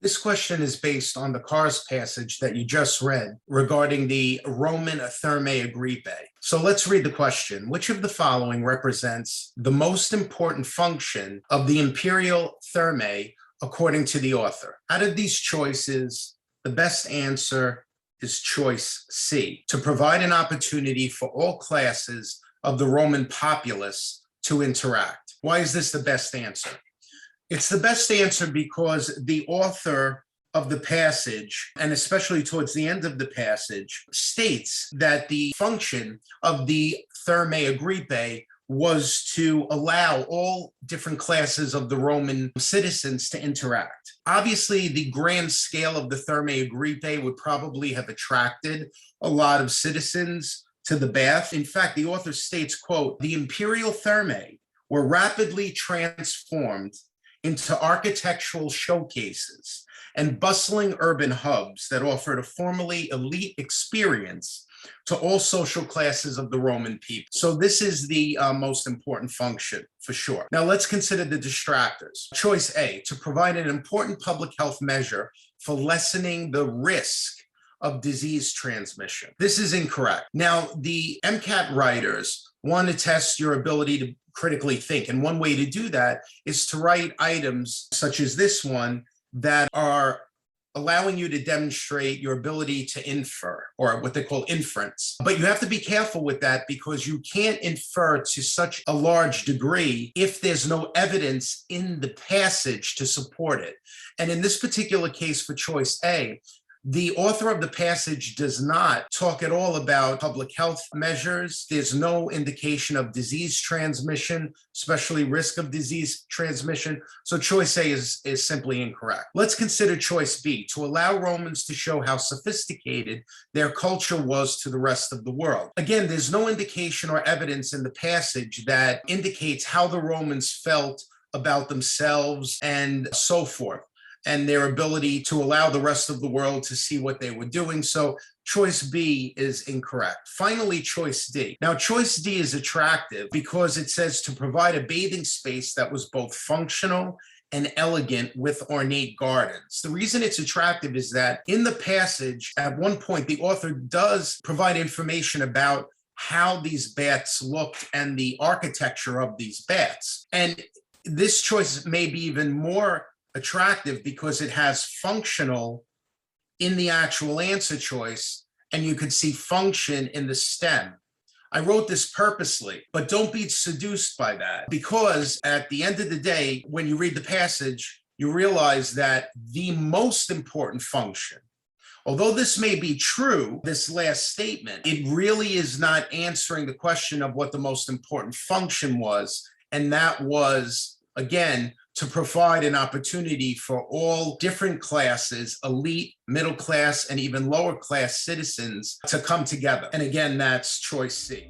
This question is based on the Cars passage that you just read regarding the Roman Thermae Agripae. So let's read the question. Which of the following represents the most important function of the imperial thermae according to the author? Out of these choices, the best answer is choice C, to provide an opportunity for all classes of the Roman populace to interact. Why is this the best answer? It's the best answer because the author of the passage, and especially towards the end of the passage, states that the function of the Thermae Agripae was to allow all different classes of the Roman citizens to interact. Obviously, the grand scale of the Thermae Agripae would probably have attracted a lot of citizens to the bath. In fact, the author states, quote, "The imperial thermae were rapidly transformed into architectural showcases and bustling urban hubs that offered a formerly elite experience to all social classes of the Roman people." So this is the most important function for sure. Now let's consider the distractors. Choice A, to provide an important public health measure for lessening the risk of disease transmission. This is incorrect. Now, the MCAT writers want to test your ability to critically think. And one way to do that is to write items such as this one that are allowing you to demonstrate your ability to infer, or what they call inference. But you have to be careful with that because you can't infer to such a large degree if there's no evidence in the passage to support it. And in this particular case for choice A, the author of the passage does not talk at all about public health measures. There's no indication of disease transmission, especially risk of disease transmission. So choice A is simply incorrect. Let's consider choice B, to allow Romans to show how sophisticated their culture was to the rest of the world. Again, there's no indication or evidence in the passage that indicates how the Romans felt about themselves and so forth, and their ability to allow the rest of the world to see what they were doing. So choice B is incorrect. Finally, choice D. Now, choice D is attractive because it says to provide a bathing space that was both functional and elegant with ornate gardens. The reason it's attractive is that in the passage, at one point, the author does provide information about how these baths looked and the architecture of these baths. And this choice may be even more attractive because it has functional in the actual answer choice, and you could see function in the stem. I wrote this purposely, but don't be seduced by that, because at the end of the day, when you read the passage, you realize that the most important function, although this may be true, this last statement, it really is not answering the question of what the most important function was. And that was, again, to provide an opportunity for all different classes, elite, middle class, and even lower class citizens to come together. And again, that's choice C.